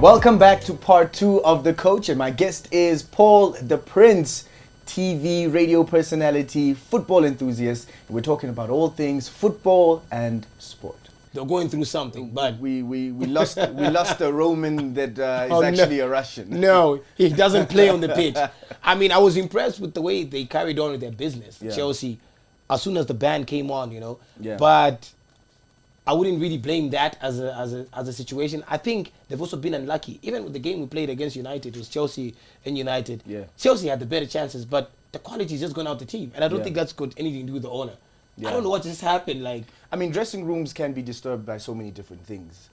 Welcome back to part 2 of The Coach, and my guest is Paul the Prince, TV, radio personality, football enthusiast. We're talking about all things football and sport. They're going through something, but we lost a Roman that is actually a Russian. No, he doesn't play on the pitch. I mean, I was impressed with the way they carried on with their business. Yeah. Chelsea, as soon as the ban came on, Yeah. But I wouldn't really blame that as a situation. I think they've also been unlucky. Even with the game we played against United, it was Chelsea and United. Yeah. Chelsea had the better chances, but the quality is just gone out the team, and I don't Yeah. think that's got anything to do with the owner. Yeah. I don't know what just happened. Like, I mean, dressing rooms can be disturbed by so many different things.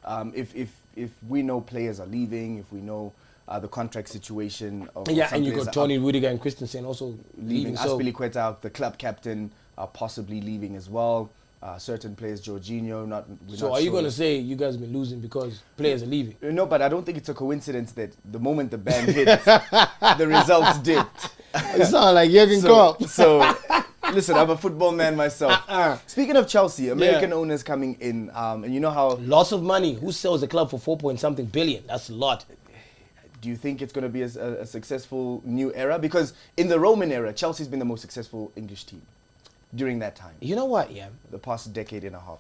If we know players are leaving, if we know the contract situation of yeah, some and you players got are Tony Rudiger and Christensen also leaving, leaving. So Aspilicueta, the club captain, are possibly leaving as well. Certain players, Jorginho, we're So not are you sure. going to say you guys have been losing because players are leaving? No, but I don't think it's a coincidence that the moment the ban hit, the results dipped. You sound like Jurgen Klopp. So, listen, I'm a football man myself. Speaking of Chelsea, American owners coming in, and you know how... Lots of money. Who sells a club for 4-point-something billion? That's a lot. Do you think it's going to be a successful new era? Because in the Roman era, Chelsea's been the most successful English team during that time, You know what, yeah? the past decade and a half.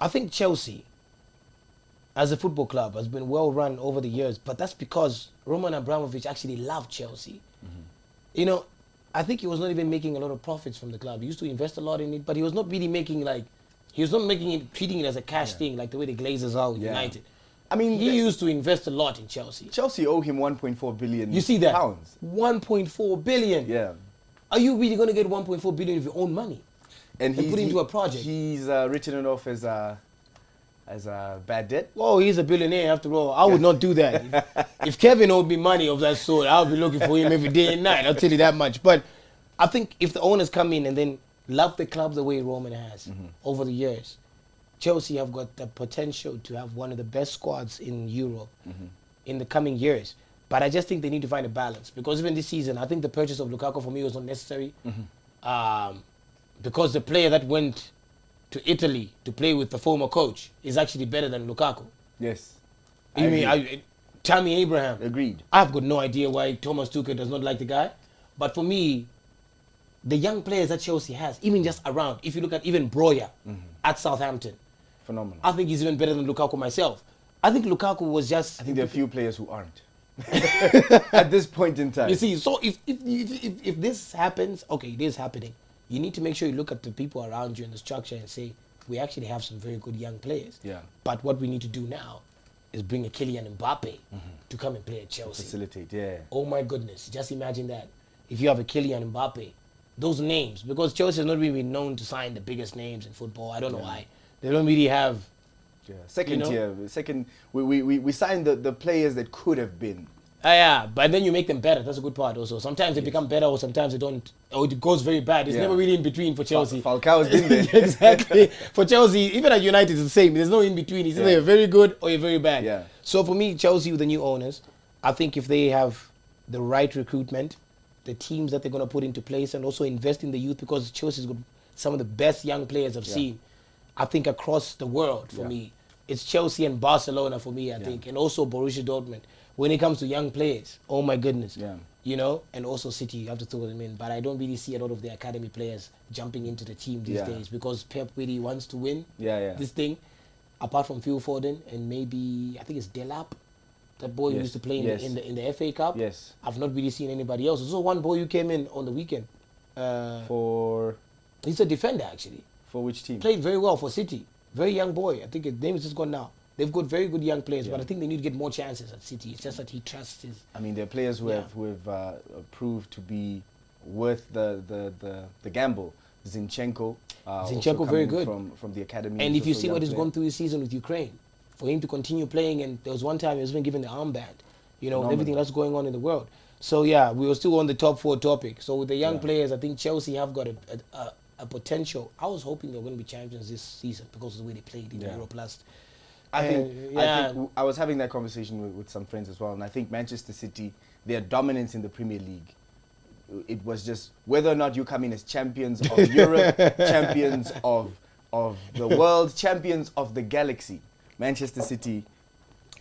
I think Chelsea, as a football club, has been well run over the years, but that's because Roman Abramovich actually loved Chelsea. You know, I think he was not even making a lot of profits from the club. He used to invest a lot in it, but he was not really making treating it as a cash thing like the way the Glazers are with Yeah. United. I mean, He used to invest a lot in Chelsea. Chelsea owe him 1.4 billion You see that? pounds. 1.4 billion. Yeah. Are you really going to get 1.4 billion of your own money? And put into a project. He's written it off as a bad debt. Oh, he's a billionaire after all. I would not do that. If Kevin owed me money of that sort, I would be looking for him every day and night. I'll tell you that much. But I think if the owners come in and then love the club the way Roman has over the years, Chelsea have got the potential to have one of the best squads in Europe in the coming years. But I just think they need to find a balance. Because even this season, I think the purchase of Lukaku for me was not necessary. Because the player that went to Italy to play with the former coach is actually better than Lukaku. Yes. You mean agree. Tammy Abraham? Agreed. I've got no idea why Thomas Tuchel does not like the guy. But for me, the young players that Chelsea has, even just around, if you look at even Broya at Southampton, Phenomenal. I think he's even better than Lukaku myself. I think Lukaku was just... I think there are a few players who aren't. At this point in time. You see, so if this happens, okay, it is happening. You need to make sure you look at the people around you in the structure and say, we actually have some very good young players. Yeah. But what we need to do now is bring a Kylian Mbappe to come and play at Chelsea. Facilitate, yeah. Oh my goodness, just imagine that. If you have a Kylian Mbappe, those names, because Chelsea has not really been known to sign the biggest names in football. I don't know why. They don't really have... Yeah. Second You know? tier. Second, we signed the players that could have been. Yeah, but then you make them better. That's a good part also. Sometimes they become better or sometimes they don't. Or it goes very bad. It's Yeah. never really in between for Chelsea. Falcao's been there. Exactly. For Chelsea, even at United, it's the same. There's no in between. It's either you're very good or you're very bad. Yeah. So for me, Chelsea with the new owners, I think if they have the right recruitment, the teams that they're going to put into place and also invest in the youth, because Chelsea's got some of the best young players I've seen, I think, across the world for me. It's Chelsea and Barcelona for me, I think, and also Borussia Dortmund. When it comes to young players, oh my goodness. Yeah. You know, and also City, you have to throw them in. But I don't really see a lot of the academy players jumping into the team these days because Pep really wants to win this thing. Apart from Phil Foden and maybe, I think it's Delap, that boy who used to play in the FA Cup. Yes. I've not really seen anybody else. There's also one boy who came in on the weekend. He's a defender, actually. For which team? Played very well for City. Very young boy. I think his name is just gone now. They've got very good young players, but I think they need to get more chances at City. It's just that he trusts his... I mean, there are players who have proved to be worth the gamble. Zinchenko. Zinchenko, very good. From the academy. And if you see what he's player. gone through this season with Ukraine, for him to continue playing, and there was one time he was even given the armband, you know, with everything that's going on in the world. So yeah, we were still on the top 4 topic. So with the young players, I think Chelsea have got a potential. I was hoping they were going to be champions this season because of the way they played in Europe last. I think I was having that conversation with some friends as well, and I think Manchester City, their dominance in the Premier League, it was just whether or not you come in as champions of Europe, champions of the world, champions of the galaxy. Manchester City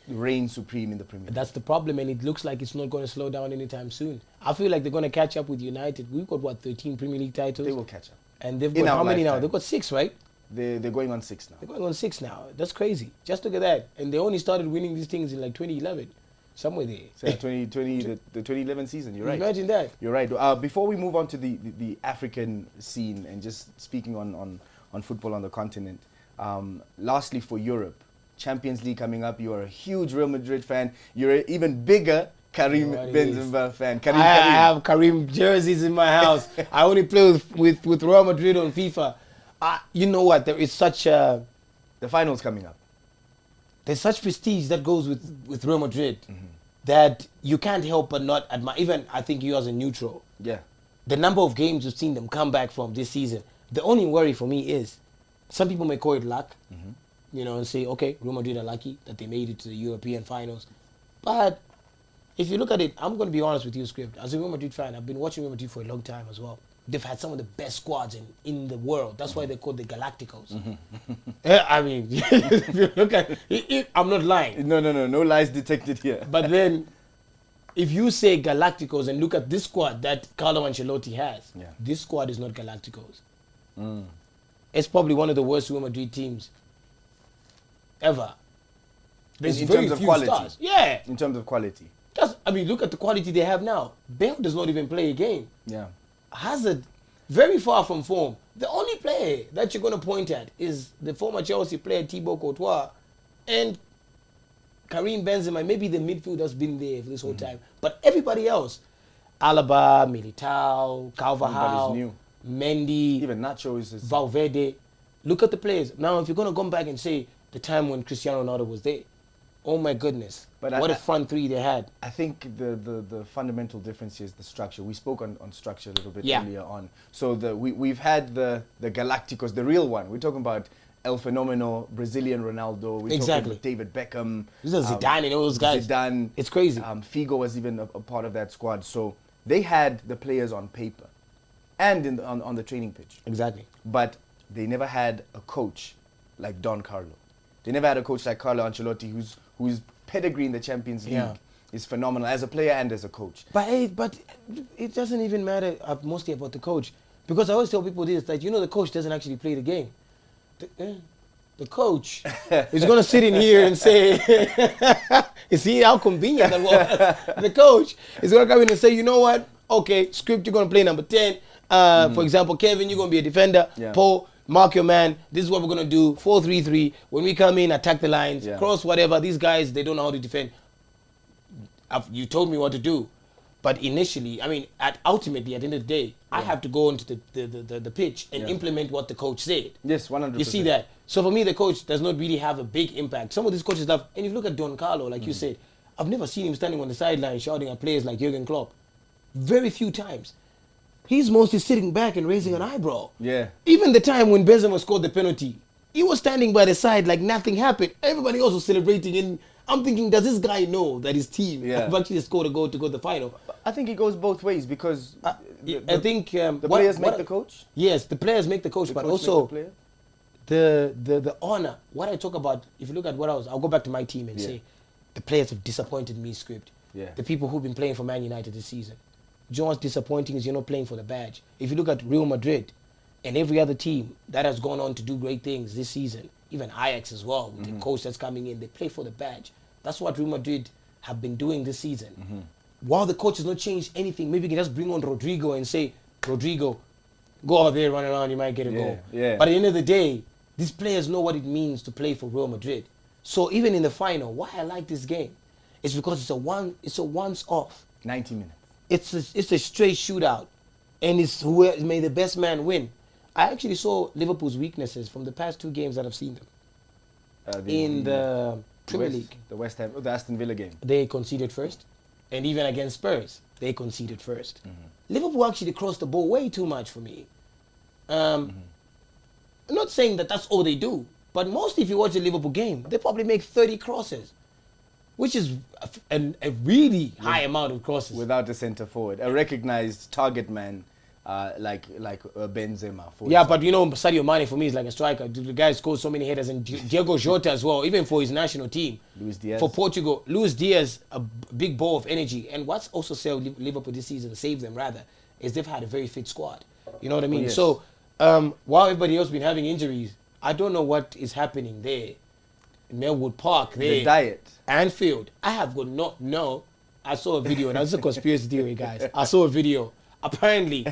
reign supreme in the Premier League. That's the problem, and it looks like it's not going to slow down anytime soon. I feel like they're going to catch up with United. We've got, what, 13 Premier League titles? They will catch up. And they've got how many now? They've got 6, right? They're going on 6 now. They're going on 6 now. That's crazy. Just look at that. And they only started winning these things in like 2011. Somewhere there. So 2020, the 2011 season, you're right. Imagine that. You're right. Before we move on to the African scene and just speaking on football on the continent, lastly for Europe, Champions League coming up. You are a huge Real Madrid fan. You're an even bigger Karim Benzema fan. I have Karim jerseys in my house. I only play with Real Madrid on FIFA. You know what? There is such a... The final's coming up. There's such prestige that goes with Real Madrid that you can't help but not admire. Even I think you as a neutral. Yeah. The number of games you've seen them come back from this season. The only worry for me is some people may call it luck, you know, and say, okay, Real Madrid are lucky that they made it to the European finals. But if you look at it, I'm going to be honest with you, Skrypt. As a Real Madrid fan, I've been watching Real Madrid for a long time as well. They've had some of the best squads in the world. That's why they're called the Galacticos. I mean, if you look at it, I'm not lying. No lies detected here. But then, if you say Galacticos and look at this squad that Carlo Ancelotti has, this squad is not Galacticos. It's probably one of the worst Real Madrid teams ever. There's in terms of quality. Stars. Yeah. In terms of quality. I mean, look at the quality they have now. Bale does not even play a game. Yeah. Hazard, very far from form. The only player that you're going to point at is the former Chelsea player Thibaut Courtois and Karim Benzema. Maybe the midfield has been there for this whole time. But everybody else, Alaba, Militao, Carvajal, Mendy, even Nacho is Valverde. Look at the players. Now, if you're going to come back and say the time when Cristiano Ronaldo was there, oh my goodness. But what a front three they had. I think the fundamental difference here is the structure. We spoke on structure a little bit earlier on. So we've had the Galacticos, the real one. We're talking about El Fenomeno, Brazilian Ronaldo. We're talking about David Beckham. This is Zidane and all those guys. Zidane. It's crazy. Figo was even a part of that squad. So they had the players on paper and on the training pitch. Exactly. But they never had a coach like Don Carlo. They never had a coach like Carlo Ancelotti whose pedigree in the Champions League is phenomenal as a player and as a coach. But it doesn't even matter mostly about the coach. Because I always tell people this, that, you know, the coach doesn't actually play the game. The coach is going to sit in here and say, you see how convenient that was? The coach is going to come in and say, you know what? Okay, Skrypt, you're going to play number 10. For example, Kevin, you're going to be a defender. Paul, mark your man. This is what we're going to do. 4-3-3. When we come in, attack the lines, cross, whatever. These guys, they don't know how to defend. You told me what to do. But initially, I mean, ultimately, at the end of the day, I have to go into the pitch and implement what the coach said. Yes, 100%. You see that? So for me, the coach does not really have a big impact. Some of these coaches have, and if you look at Don Carlo, like you said, I've never seen him standing on the sideline shouting at players like Jurgen Klopp. Very few times. He's mostly sitting back and raising an eyebrow. Yeah. Even the time when Benzema scored the penalty, he was standing by the side like nothing happened. Everybody else was celebrating, and I'm thinking, does this guy know that his team have actually scored a goal to go to the final? I think it goes both ways because I think the players make the coach. Yes, the players make the coach, but also the honor. What I talk about, if you look at what I'll go back to my team and say, the players have disappointed me, Skrypt. Yeah. The people who've been playing for Man United this season. You know what's disappointing is you're not playing for the badge. If you look at Real Madrid and every other team that has gone on to do great things this season, even Ajax as well, with the coach that's coming in, they play for the badge. That's what Real Madrid have been doing this season. While the coach has not changed anything, maybe you can just bring on Rodrigo and say, Rodrigo, go out there, run around, you might get a goal. Yeah. But at the end of the day, these players know what it means to play for Real Madrid. So even in the final, why I like this game is because it's a once-off. 90 minutes. It's a straight shootout, and it's may the best man win. I actually saw Liverpool's weaknesses from the past 2 games that I've seen them in the Premier League. The Aston Villa game. They conceded first, and even against Spurs, they conceded first. Liverpool actually crossed the ball way too much for me. I'm not saying that that's all they do, but mostly if you watch a Liverpool game, they probably make 30 crosses. Which is a really high amount of crosses. Without a centre forward. A recognised target man like Benzema. Yeah, but you know, Sadio Mane for me is like a striker. The guy scores so many headers, and Diego Jota as well, even for his national team. Luis Diaz. For Portugal, Luis Diaz, a big ball of energy. And what's also saved Liverpool this season, saved them rather, is they've had a very fit squad. You know what I mean? Oh, yes. So while everybody else been having injuries, I don't know what is happening there. Melwood Park, there. The diet. Anfield. I have got no. I saw a video, and that's a conspiracy theory, guys. I saw a video. Apparently,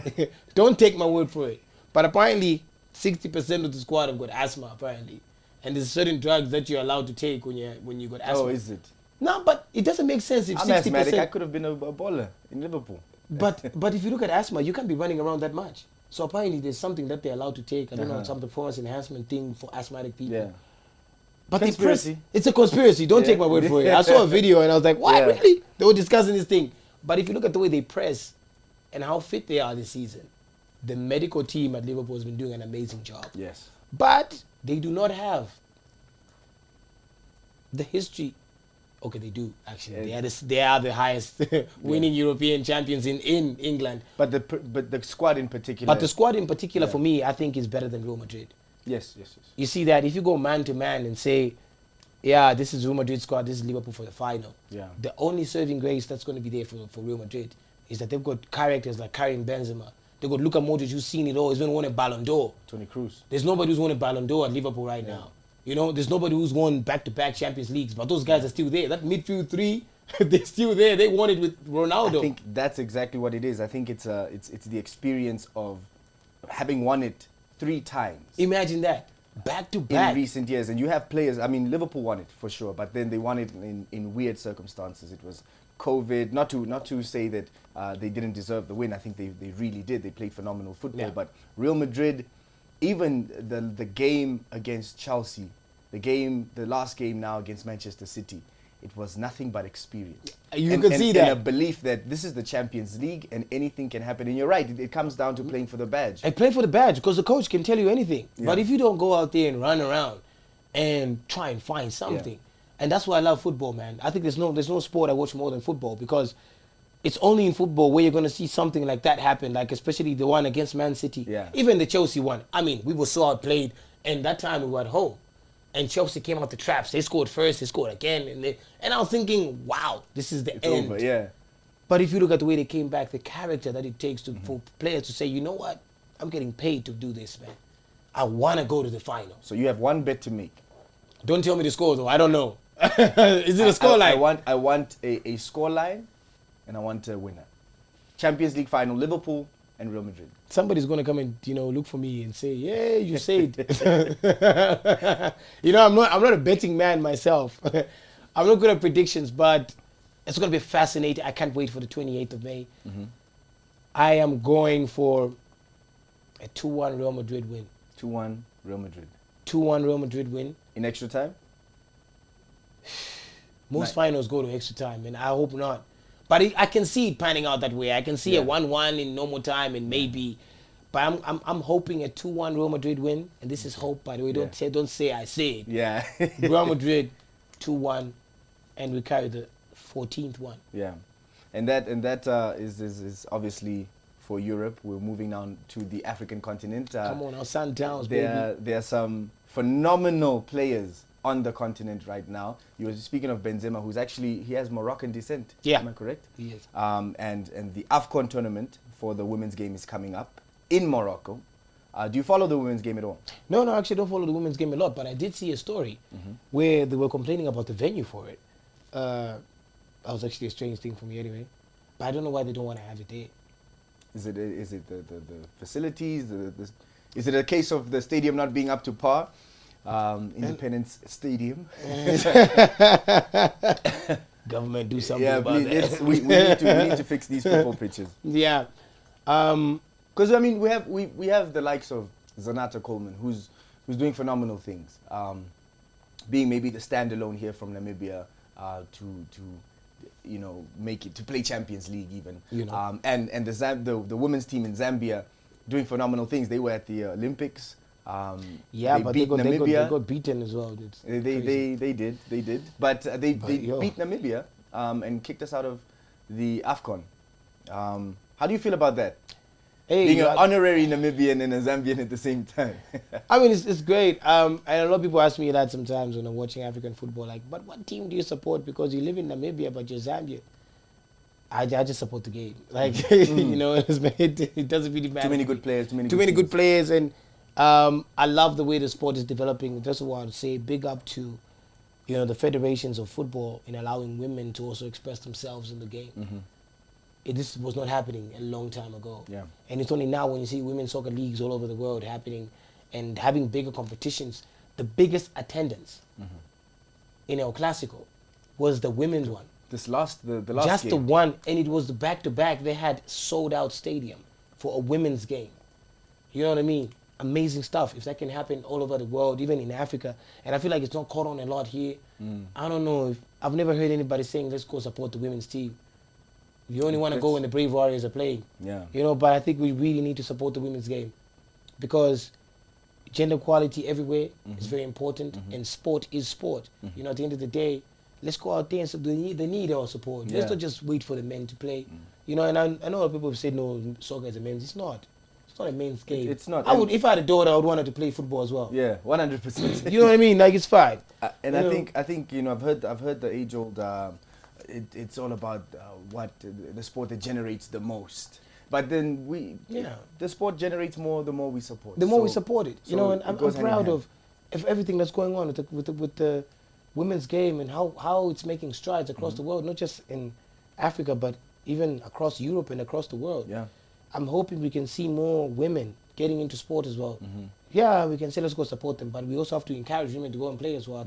don't take my word for it, but apparently 60% of the squad have got asthma, apparently. And there's certain drugs that you're allowed to take when you got asthma. Oh, is it? No, but it doesn't make sense if I'm 60%. asthmatic. I could have been a baller in Liverpool. But if you look at asthma, you can't be running around that much. So apparently there's something that they're allowed to take. I don't know, some performance enhancement thing for asthmatic people. Yeah. But Conspiracy. it's a conspiracy. Don't take my word for it. I saw a video and I was like, what? Yeah. Really? They were discussing this thing. But if you look at the way they press and how fit they are this season, the medical team at Liverpool has been doing an amazing job. Yes. But they do not have the history. Okay, they do, actually. Yeah. They are the highest winning European champions in England. But the squad in particular. But the squad in particular, for me, I think is better than Real Madrid. Yes. You see that if you go man to man and say, yeah, this is Real Madrid squad, this is Liverpool for the final. Yeah. The only saving grace that's going to be there for Real Madrid is that they've got characters like Karim Benzema. They've got Luka Modric, who's seen it all. He's been won a Ballon d'Or. Toni Kroos. There's nobody who's won a Ballon d'Or at Liverpool right now. You know, there's nobody who's won back-to-back Champions Leagues, but those guys are still there. That midfield three, they're still there. They won it with Ronaldo. I think that's exactly what it is. I think it's the experience of having won it 3 times. Imagine that. Back-to-back. In recent years. And you have players, I mean, Liverpool won it for sure, but then they won it in weird circumstances. It was COVID, not to say that they didn't deserve the win. I think they really did. They played phenomenal football. Yeah. But Real Madrid, even the game against Chelsea, the last game now against Manchester City, it was nothing but experience. You can see that. And a belief that this is the Champions League and anything can happen. And you're right, it comes down to playing for the badge. I play for the badge because the coach can tell you anything. Yeah. But if you don't go out there and run around and try and find something, and that's why I love football, man. I think there's no sport I watch more than football, because it's only in football where you're going to see something like that happen, like especially the one against Man City. Yeah. Even the Chelsea one. I mean, we were so outplayed, and that time we were at home. And Chelsea came out the traps. They scored first, they scored again. And I was thinking, wow, this is the end. Over, yeah. But if you look at the way they came back, the character that it takes for players to say, you know what, I'm getting paid to do this, man. I want to go to the final. So you have one bet to make. Don't tell me the score, though. I don't know. Is it a score line? I want a score line, and I want a winner. Champions League final, Liverpool and Real Madrid. Somebody's going to come and, look for me and say, yeah, you said. I'm not a betting man myself. I'm not good at predictions, but it's going to be fascinating. I can't wait for the 28th of May. I am going for a 2-1 Real Madrid win. 2-1 Real Madrid. 2-1 Real Madrid win. In extra time? Most finals go to extra time, and I hope not. But I can see it panning out that way. I can see a 1-1 in normal time, and maybe. But I'm hoping a 2-1 Real Madrid win, and this is hope, by the way. Don't say I say it. Yeah. Real Madrid 2-1, and we carry the 14th one. Yeah, and that is obviously for Europe. We're moving on to the African continent. Come on, our Sundowns, baby. There are some phenomenal players on the continent right now. You were speaking of Benzema, he has Moroccan descent. Yeah. Am I correct? He is. And the AFCON tournament for the women's game is coming up in Morocco. Do you follow the women's game at all? No, I actually don't follow the women's game a lot, but I did see a story where they were complaining about the venue for it. That was actually a strange thing for me anyway. But I don't know why they don't want to have it there. Is it the facilities? Is it a case of the stadium not being up to par? Independence Stadium. Government do something about that. We need to fix these football pitches. Yeah. Because I mean we have the likes of Zanata Coleman who's doing phenomenal things. Being maybe the standalone here from Namibia to make it to play Champions League even. And the women's team in Zambia doing phenomenal things. They were at the Olympics. But they got beaten as well. They did. But they beat Namibia and kicked us out of the AFCON. How do you feel about that? being an honorary Namibian and a Zambian at the same time. I mean, it's great. And a lot of people ask me that sometimes when I'm watching African football, like, but what team do you support? Because you live in Namibia, but you're Zambian. I just support the game. Like, you know, it doesn't really matter. Too many good players, too many good players. And I love the way the sport is developing. That's what I would say. Big up to, you know, the federations of football in allowing women to also express themselves in the game. This was not happening a long time ago. Yeah. And it's only now when you see women's soccer leagues all over the world happening and having bigger competitions. The biggest attendance in El Clasico was the women's one. The last Just game. the one, and it was the back-to-back. They had sold-out stadium for a women's game. You know what I mean? Amazing stuff. If that can happen all over the world, even in Africa, and I feel like it's not caught on a lot here. I don't know. I've never heard anybody saying, let's go support the women's team. You only want to go when the Brave Warriors are playing. Yeah. You know, but I think we really need to support the women's game because gender equality everywhere is very important, and sport is sport. You know, at the end of the day, let's go out there and they need our support. Yeah. Let's not just wait for the men to play. You know, and I know people have said, no, soccer is a men's. It's not. It's not a men's game. It's not. If I had a daughter, I would want her to play football as well. Yeah, 100%. You know what I mean? Like, it's fine. And I think you know, I've heard the age-old. It's all about what the sport that generates the most. But then the sport generates more the more we support. The more we support it, you know, and I'm goes hand in proud hand. of everything that's going on with the women's game and how it's making strides across the world, not just in Africa, but even across Europe and across the world. Yeah. I'm hoping we can see more women getting into sport as well. Yeah, we can say let's go support them, but we also have to encourage women to go and play as well. I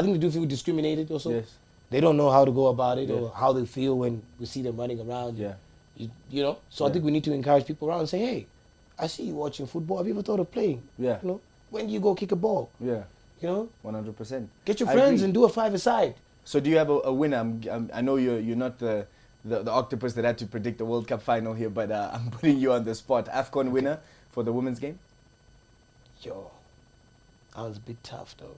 think they do feel discriminated also. Yes. They don't know how to go about it or how they feel when we see them running around. Yeah. You know? So I think we need to encourage people around and say, hey, I see you watching football. Have you ever thought of playing? Yeah. You know? When do you go kick a ball? Yeah. You know? 100%. Get your friends and do a five-a-side. So do you have a winner? I know you're not the octopus that had to predict the World Cup final here, but I'm putting you on the spot. AFCON winner for the women's game? Yo, that was a bit tough though.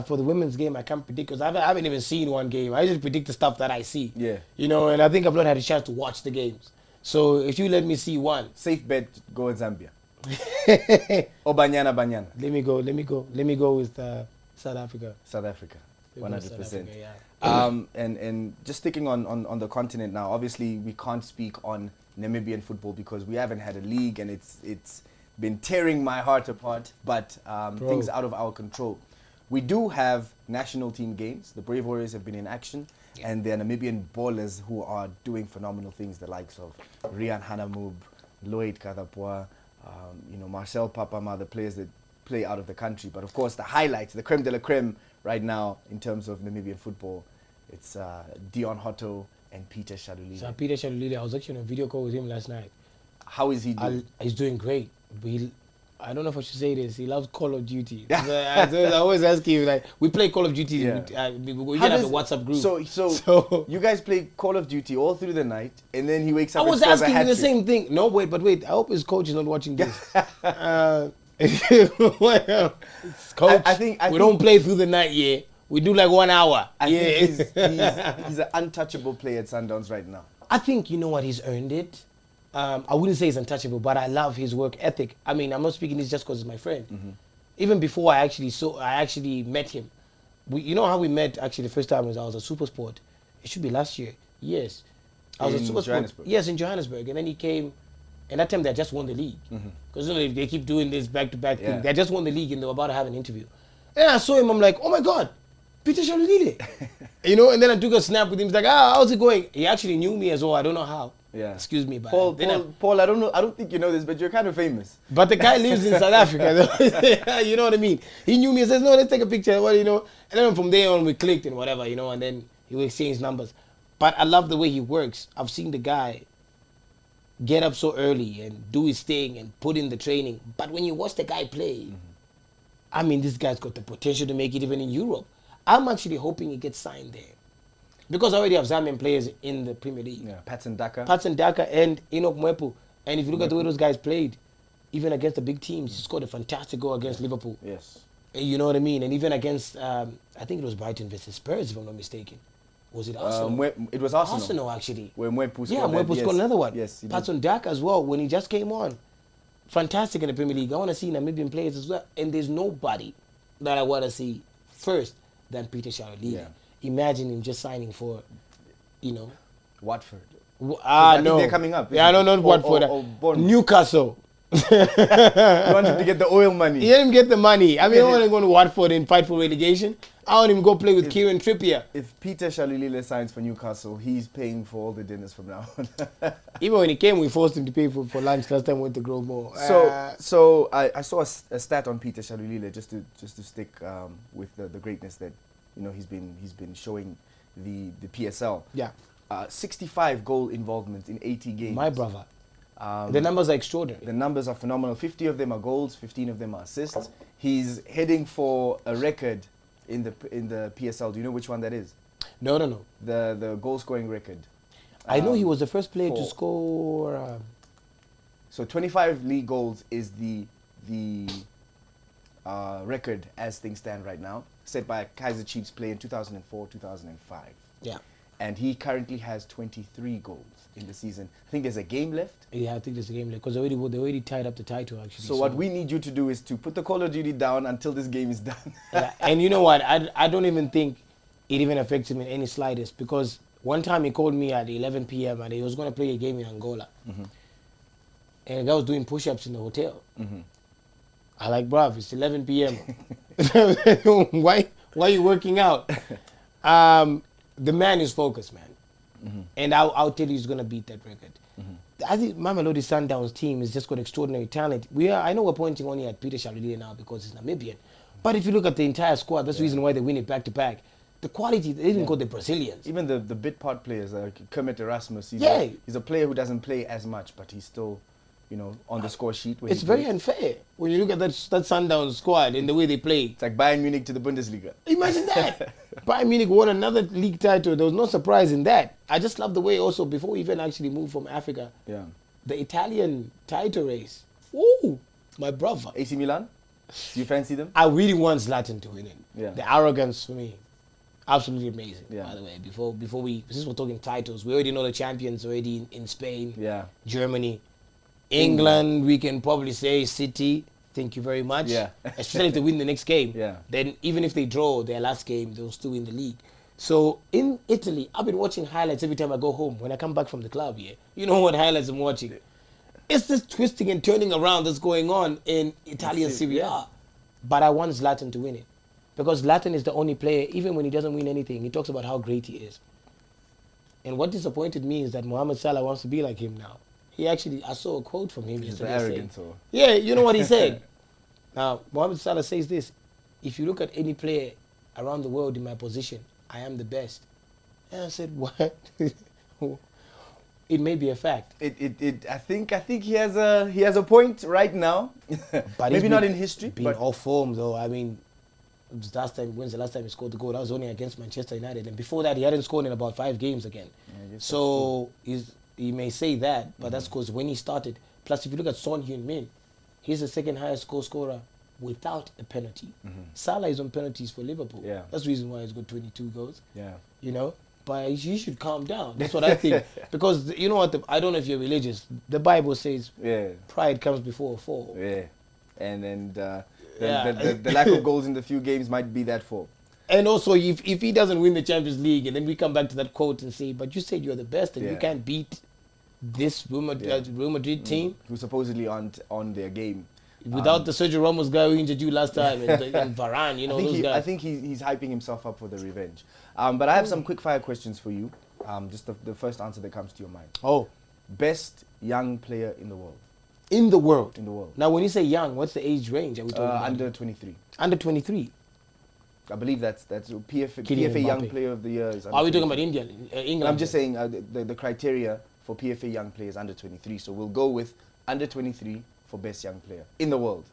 For the women's game, I can't predict because I haven't even seen one game. I just predict the stuff that I see. Yeah. You know, and I think I've not had a chance to watch the games. So if you let me see one. Safe bet, go with Zambia. Or Banyana. Let me go with South Africa. South Africa. 100%. South Africa, yeah. And just sticking on the continent now, obviously we can't speak on Namibian football because we haven't had a league and it's been tearing my heart apart, but things out of our control. We do have national team games. The Brave Warriors have been in action, and they're Namibian ballers who are doing phenomenal things, the likes of Rian Hanamub, Lloyd Kadapwa, you know, Marcel Papama, the players that play out of the country. But of course, the highlights, the creme de la creme right now in terms of Namibian football, it's Dion Hotto and Peter Shadulile. So Peter Shadulile, I was actually on a video call with him last night. How is he doing? He's doing great. I don't know if I should say this. He loves Call of Duty. I always ask him, like, we play Call of Duty. We get have a WhatsApp group. So you guys play Call of Duty all through the night, and then he wakes up. I was asking him the same thing. No, but wait. I hope his coach is not watching this. Coach, I think we don't play through the night. Yeah, we do like 1 hour. I think he's an untouchable player at Sundowns right now. I think you know what, he's earned it. I wouldn't say he's untouchable, but I love his work ethic. I mean, I'm not speaking this just because he's my friend. Even before I actually met him. You know how we met actually the first time was I was at Supersport. It should be last year. Yes. I was at Supersport. Johannesburg. Yes, in Johannesburg. And then he came, and that time they had just won the league. Because you know, they keep doing this back-to-back thing. They had just won the league and they were about to have an interview. And I saw him, I'm like, oh my God, Peter Shadulile. You know, and then I took a snap with him. He's like, how's it going? He actually knew me as well. I don't know how. Yeah. Excuse me, but Paul, I don't know. I don't think you know this, but you're kind of famous. But the guy lives in South Africa. You know what I mean? He knew me and says, no, let's take a picture. What, you know? And then from there on, we clicked and whatever, you know, and then he would exchange numbers. But I love the way he works. I've seen the guy get up so early and do his thing and put in the training. But when you watch the guy play, I mean, this guy's got the potential to make it even in Europe. I'm actually hoping he gets signed there. Because I already have Zambian players in the Premier League. Yeah, Patson Daka and Enoch Mwepu. And if you look at the way those guys played, even against the big teams, he scored a fantastic goal against Liverpool. Yes. You know what I mean? And even against, I think it was Brighton versus Spurs, if I'm not mistaken. Was it Arsenal? It was Arsenal. Arsenal, actually. Where Mwepu scored. Yeah, Mwepu scored another one. Yes. Patson Daka as well, when he just came on. Fantastic in the Premier League. I want to see Namibian players as well. And there's nobody that I want to see first than Peter Shalulile. Yeah. Imagine him just signing for, Watford. No. They're coming up. Yeah, I don't know Watford. Newcastle. You want him to get the oil money. He didn't get the money. I mean, I want to go to Watford and fight for relegation. I want him to go play with Kieran Trippier. If Peter Shalulile signs for Newcastle, he's paying for all the dinners from now on. Even when he came, we forced him to pay for lunch last time we went to Grosmore. So I saw a stat on Peter Shalulile just to stick with the greatness that he's been showing the PSL. Yeah. 65 goal involvement in 80 games. My brother. The numbers are extraordinary. The numbers are phenomenal. 50 of them are goals, 15 of them are assists. He's heading for a record in the PSL. Do you know which one that is? No. The goal scoring record. I know he was the first player to score. So 25 league goals is the record as things stand right now, set by Kaizer Chiefs player in 2004-2005. Yeah. And he currently has 23 goals in the season. I think there's a game left. Yeah, I think there's a game left because they already tied up the title actually. So what we need you to do is to put the Call of Duty down until this game is done. Yeah, and you know what? I don't even think it even affects him in any slightest, because one time he called me at 11 p.m. and he was going to play a game in Angola. Mm-hmm. And the guy was doing push-ups in the hotel. Mm-hmm. I like, bruv, it's 11 p.m. Why are you working out? The man is focused, man. Mm-hmm. And I'll tell you he's going to beat that record. Mm-hmm. I think Mamelodi Sundowns team has just got extraordinary talent. I know we're pointing only at Peter Shalulile now because he's Namibian. But if you look at the entire squad, that's the reason why they win it back-to-back. The quality, they didn't got the Brazilians. Even the bit part players, like Kermit Erasmus, he's a player who doesn't play as much, but he's still, on the score sheet. It's very unfair when you look at that Sundowns squad and the way they play. It's like Bayern Munich to the Bundesliga. Imagine that. Bayern Munich won another league title. There was no surprise in that. I just love the way also, before we even actually moved from Africa, the Italian title race. Ooh, my brother. AC Milan? Do you fancy them? I really want Zlatan to win it. Yeah. The arrogance for me. Absolutely amazing, yeah. By the way. Since we're talking titles, we already know the champions already in Spain, Germany, England, we can probably say City. Thank you very much. Yeah. Especially if they win the next game. Yeah. Then even if they draw their last game, they'll still win the league. So in Italy, I've been watching highlights every time I go home. When I come back from the club here, you know what highlights I'm watching? It's this twisting and turning around that's going on in Italian Serie A. But I want Zlatan to win it. Because Zlatan is the only player, even when he doesn't win anything, he talks about how great he is. And what disappointed me is that Mohamed Salah wants to be like him now. I saw a quote from him yesterday. Arrogance or... Yeah, you know what he said? Now, Mohamed Salah says this: if you look at any player around the world in my position, I am the best. And I said, what? It may be a fact. I think he has a point right now. But maybe not in history. But off form though. I mean, when's the last time he scored the goal? That was only against Manchester United, and before that he hadn't scored in about 5 games again. Yeah, so he may say that, but that's because when he started. Plus, if you look at Son Heung-min, he's the second highest goal scorer without a penalty. Salah is on penalties for Liverpool. Yeah. That's the reason why he's got 22 goals. Yeah. But he should calm down. That's what I think. Because you know what? I don't know if you're religious. The Bible says pride comes before a fall. Yeah. And the lack of goals in the few games might be that fall. And also, if he doesn't win the Champions League, and then we come back to that quote and say, but you said you're the best and you can't beat this Real Madrid team. Who supposedly aren't on their game. Without the Sergio Ramos guy who injured you last time, and Varane, those guys. I think he's hyping himself up for the revenge. But I have some quick fire questions for you. Just the first answer that comes to your mind. Oh. Best young player in the world. In the world? In the world. Now, when you say young, what's the age range? Are we talking about? Under 23. Under 23? I believe that's PFA Young Player of the Year. Are we talking about England? I'm just saying the criteria for PFA Young Players under 23. So we'll go with under 23 for best young player in the world,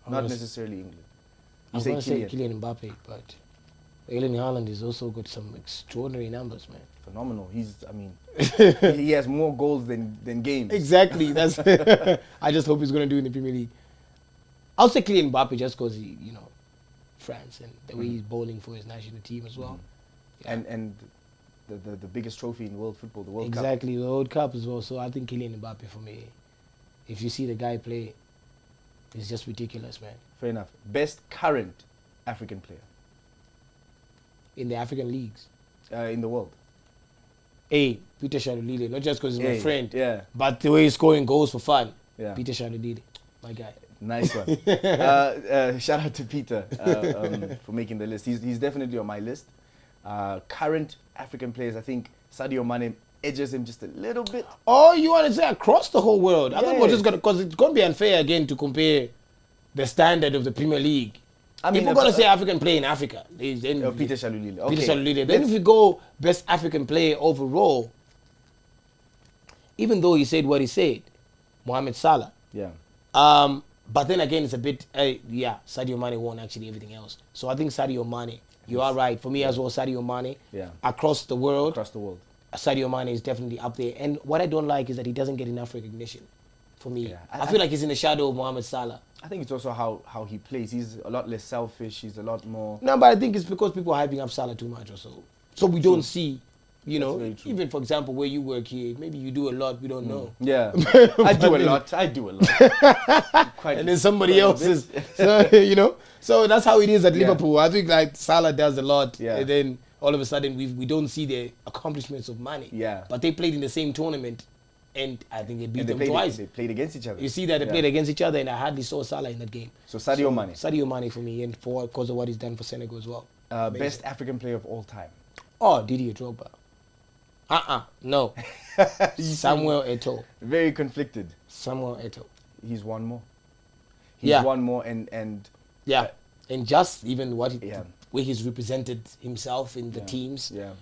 not necessarily England. I'm going to say Kylian Mbappe, but Erling Haaland has also got some extraordinary numbers, man. Phenomenal. He has more goals than games. Exactly. That's. I just hope he's going to do in the Premier League. I'll say Kylian Mbappe just because France and the way he's bowling for his national team as well. Yeah. And the biggest trophy in world football, the World Cup. Exactly, the World Cup as well. So I think Kylian Mbappe for me. If you see the guy play, it's just ridiculous, man. Fair enough. Best current African player In the African leagues. in the world. Hey, Peter Shalulile, not just because he's my friend, Yeah. but the way he's scoring goals for fun. Yeah. Peter Shalulile, my guy. Nice one. Shout out to Peter for making the list. He's definitely on my list. Current African players, I think Sadio Mane edges him just a little bit. Oh, you want to say across the whole world? I think we're Yeah. just gonna, because it's gonna be unfair again to compare the standard of the Premier League. I mean, if we're gonna say African player in Africa, then Peter Shalulile. Okay. Peter Shalulile. Then if we go best African player overall, even though he said what he said, Mohamed Salah. Yeah. But then again, it's a bit, Sadio Mane won actually everything else. So I think Sadio Mane, you are right. For me as well, Sadio Mane, across the world, Sadio Mane is definitely up there. And what I don't like is that he doesn't get enough recognition for me. Yeah. I feel like he's in the shadow of Mohamed Salah. I think it's also how he plays. He's a lot less selfish. He's a lot more... No, but I think it's because people are hyping up Salah too much or so. So we don't see... You know, even for example, where you work here, maybe you do a lot, we don't know. Yeah, I do a lot. And then somebody else is, so, you know. So that's how it is at Liverpool. I think like Salah does a lot, and then all of a sudden we don't see the accomplishments of Mane. Yeah. But they played in the same tournament, and I think they beat them twice. They played against each other. You see that they played against each other, and I hardly saw Salah in that game. So Sadio Mane. Sadio Mane for me, and because of what he's done for Senegal as well. Best African player of all time. Oh, Didier Drogba. No. Samuel Eto'o. Very conflicted. Samuel Eto'o. He's won more. He's won more and and just even what where he's represented himself in the teams. Yeah.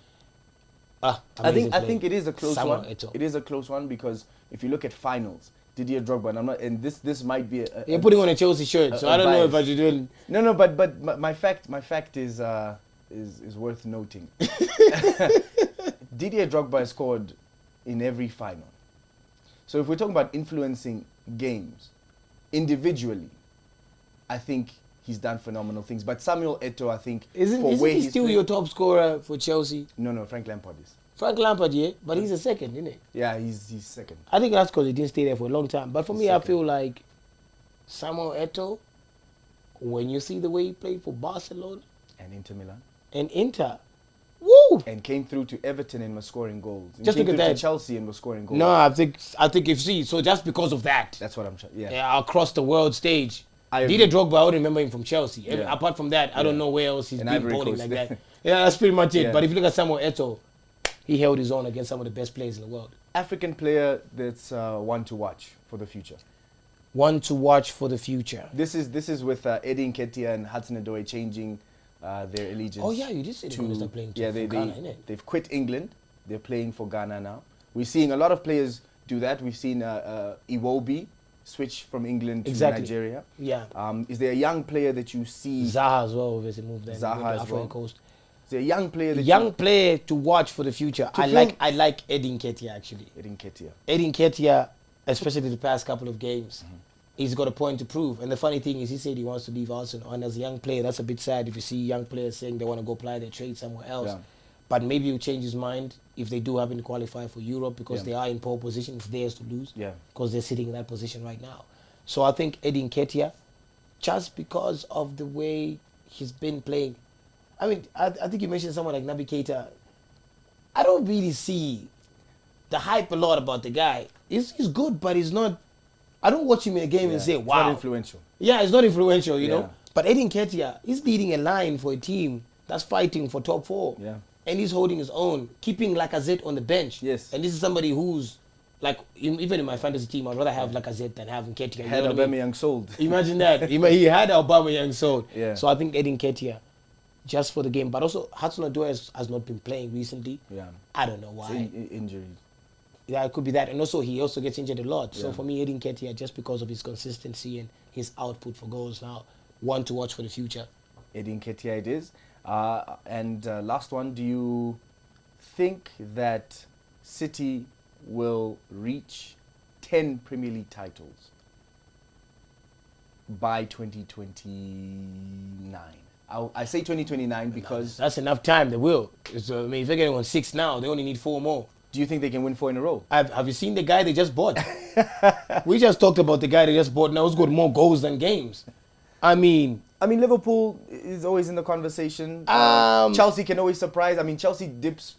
I think it is a close Samuel one. Eto'o. It is a close one because if you look at finals, Didier Drogba, and this might be you're putting on a Chelsea shirt, so I don't know if I should do it. No, but my fact is worth noting. Didier Drogba has scored in every final. So if we're talking about influencing games individually, I think he's done phenomenal things. But Samuel Eto'o, I think, isn't he still your top scorer for Chelsea? No, Frank Lampard is. Frank Lampard, yeah, but he's a second, isn't he? Yeah, he's second. I think that's because he didn't stay there for a long time. But for me, I feel like Samuel Eto'o, when you see the way he played for Barcelona and Inter Milan and Inter. Woo! And came through to Everton and was scoring goals. And just came look at through that. To Chelsea and was scoring goals. No, I think if you see, so just because of that. That's what I'm trying. Across the world stage. Didier Drogba, I would remember him from Chelsea. Yeah. Apart from that, I don't know where else he's been bowling like that. Yeah, that's pretty much it. Yeah. But if you look at Samuel Eto'o, he held his own against some of the best players in the world. African player that's one to watch for the future. One to watch for the future. This is with Eddie Nketiah and Hudson-Odoi changing their allegiance. Oh yeah, you did say they're going to start playing for Ghana, innit? They've quit England. They're playing for Ghana now. We're seeing a lot of players do that. We've seen Iwobi switch from England to Nigeria. Yeah. Is there a young player that you see? Zaha as well, obviously moved there. Zaha as well. Coast. Is there a young player player to watch for the future? I like Eddie Nketiah actually. Eddie Nketiah, especially the past couple of games. He's got a point to prove. And the funny thing is he said he wants to leave Arsenal. And as a young player, that's a bit sad if you see young players saying they want to go apply their trade somewhere else. Yeah. But maybe he'll change his mind if they do happen to qualify for Europe because they are in pole position. It's theirs to lose because they're sitting in that position right now. So I think Eddie Nketiah, just because of the way he's been playing. I mean, I think you mentioned someone like Naby Keita. I don't really see the hype a lot about the guy. He's good, but he's not... I don't watch him in a game and say, wow. It's not influential. Yeah, it's not influential, you know. But Eddie Nketiah, he's leading a line for a team that's fighting for top 4. Yeah. And he's holding his own, keeping Lacazette on the bench. Yes. And this is somebody who's, like, even in my fantasy team, I'd rather have Lacazette than have Nketiah. Had Aubameyang sold. Imagine that. He had Aubameyang sold. Yeah. So I think Eddie Nketiah, just for the game. But also, Hudson-Odoi has not been playing recently. Yeah. I don't know why. Injuries. Yeah, it could be that. And also, he also gets injured a lot. So for me, Eddie Nketiah, just because of his consistency and his output for goals now, one to watch for the future. Eddie Nketiah it is. And last one, do you think that City will reach 10 Premier League titles by 2029? I say 2029 because... That's enough time, they will. I mean, if they're getting on 6 now, they only need 4 more. Do you think they can win 4 in a row? Have you seen the guy they just bought? We just talked about the guy they just bought. Now he's got more goals than games. I mean, Liverpool is always in the conversation. Chelsea can always surprise. I mean, Chelsea dips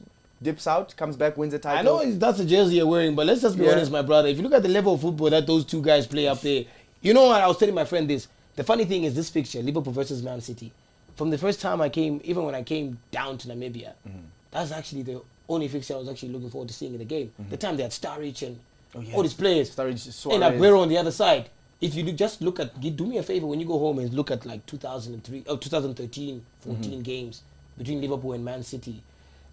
out, comes back, wins a title. I know that's the jersey you're wearing, but let's just be honest, my brother. If you look at the level of football that those two guys play up there, you know what? I was telling my friend this. The funny thing is this fixture, Liverpool versus Man City. From the first time I came, even when I came down to Namibia, that's actually the only fixture I was actually looking forward to seeing in the game. The time they had Sturridge and all these players, Sturridge, and Aguero on the other side. If you just look at, do me a favor when you go home and look at like 2013, 14 games between Liverpool and Man City,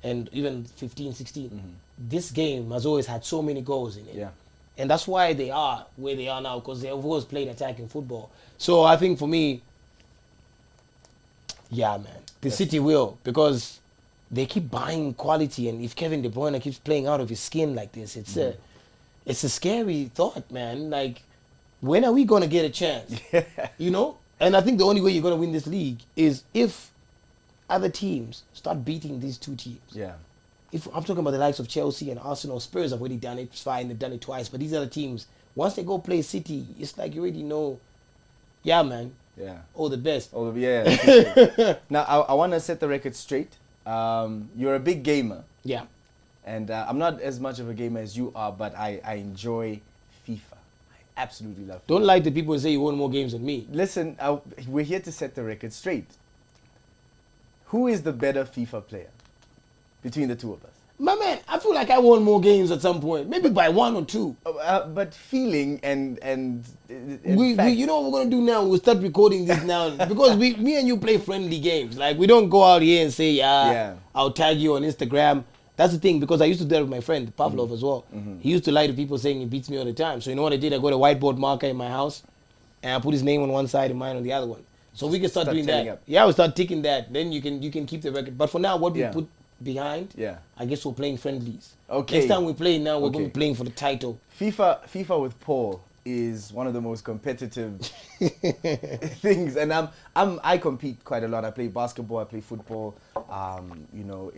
and even 15, 16. This game has always had so many goals in it. Yeah. And that's why they are where they are now, because they've always played attacking football. So I think for me, yeah, man, the City will, because they keep buying quality, and if Kevin De Bruyne keeps playing out of his skin like this, it's a scary thought, man. Like, when are we gonna get a chance? You know? And I think the only way you're gonna win this league is if other teams start beating these two teams. Yeah. If I'm talking about the likes of Chelsea and Arsenal, Spurs have already done it. It's fine, they've done it twice. But these other teams, once they go play City, it's like you already know. Yeah, man. Yeah. All the best. Yeah. Now I want to set the record straight. You're a big gamer. Yeah. And I'm not as much of a gamer as you are, but I enjoy FIFA. I absolutely love FIFA. Don't lie to people and say you won more games than me. Listen, we're here to set the record straight. Who is the better FIFA player between the two of us? My man, I feel like I won more games at some point. Maybe by 1 or 2. But feeling and we you know what we're gonna do now? We'll start recording this now because me and you play friendly games. Like, we don't go out here and say, I'll tag you on Instagram. That's the thing, because I used to do that with my friend Pavlov as well. He used to lie to people saying he beats me all the time. So you know what I did? I got a whiteboard marker in my house and I put his name on one side and mine on the other one. So we can start doing that. Up. Yeah, we'll start ticking that. Then you can keep the record. But for now, what we put behind, I guess we're playing friendlies. Okay. Next time we play now, we're going to be playing for the title. FIFA with Paul is one of the most competitive things, and I compete quite a lot. I play basketball, I play football. You know,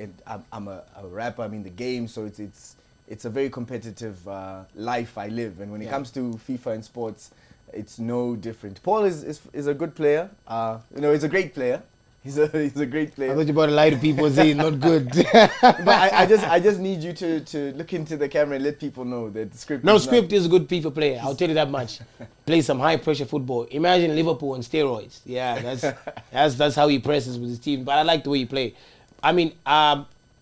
I'm a rapper. I'm in the game, so it's a very competitive life I live. And when it comes to FIFA and sports, it's no different. Paul is a good player. You know, he's a great player. He's a great player. I thought you about to lie to people and say he's not good. But I just need you to look into the camera and let people know that Skrypt. No, Skrypt is a good FIFA player. I'll tell you that much. Play some high pressure football. Imagine Liverpool on steroids. Yeah, that's how he presses with his team. But I like the way you play. I mean,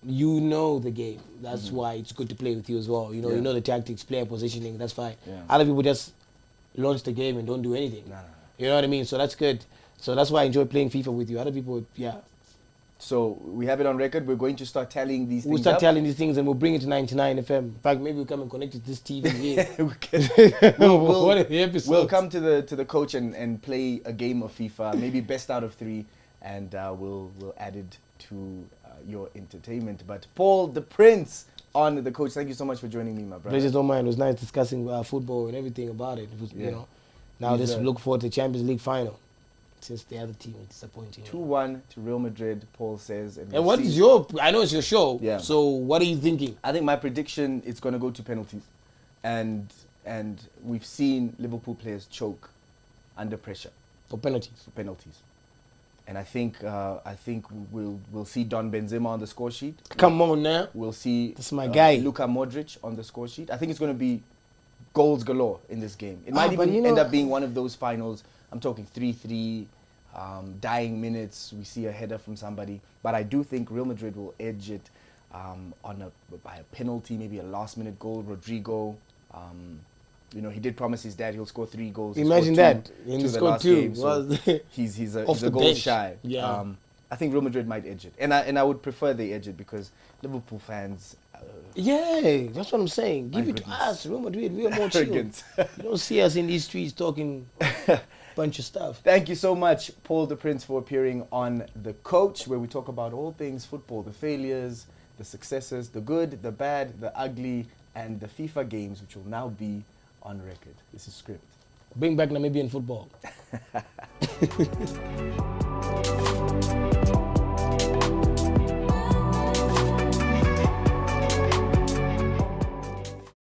you know the game. That's why it's good to play with you as well. You know the tactics, player positioning. That's fine. Other people just launch the game and don't do anything. No. You know what I mean? So that's good. So that's why I enjoy playing FIFA with you. Other people, So we have it on record. We're going to start tallying these things. We'll start tallying these things and we'll bring it to 99 FM. In fact, maybe we'll come and connect to this TV here. We'll come to the coach and play a game of FIFA, maybe best out of 3, and we'll add it to your entertainment. But Paul the Prince on the coach, thank you so much for joining me, my brother. Pleasure, don't mind. It was nice discussing football and everything about it. It was, you know. Now let's look forward to the Champions League final, since the other team is disappointing. 2-1 to Real Madrid, Paul says. And what is your... I know it's your show. Yeah. So what are you thinking? I think my prediction, it's going to go to penalties. And we've seen Liverpool players choke under pressure. For penalties. And I think we'll see Don Benzema on the score sheet. Come on now. We'll see that's my guy. Luka Modric on the score sheet. I think it's going to be goals galore in this game. It might even end up being one of those finals. I'm talking 3-3, dying minutes. We see a header from somebody. But I do think Real Madrid will edge it by a penalty, maybe a last-minute goal. Rodrigo, you know, he did promise his dad he'll score 3 goals. Imagine that. And he scored 2. Game, so he's a goal shy. Yeah. I think Real Madrid might edge it. And I would prefer they edge it because Liverpool fans... yeah, that's what I'm saying. Give it to us, Real Madrid. We are more chill. You don't see us in these streets talking bunch of stuff. Thank you so much, Paul the Prince, for appearing on The Coach, where we talk about all things football, the failures, the successes, the good, the bad, the ugly, and the FIFA games, which will now be on record. This is Skrypt. Bring back Namibian football.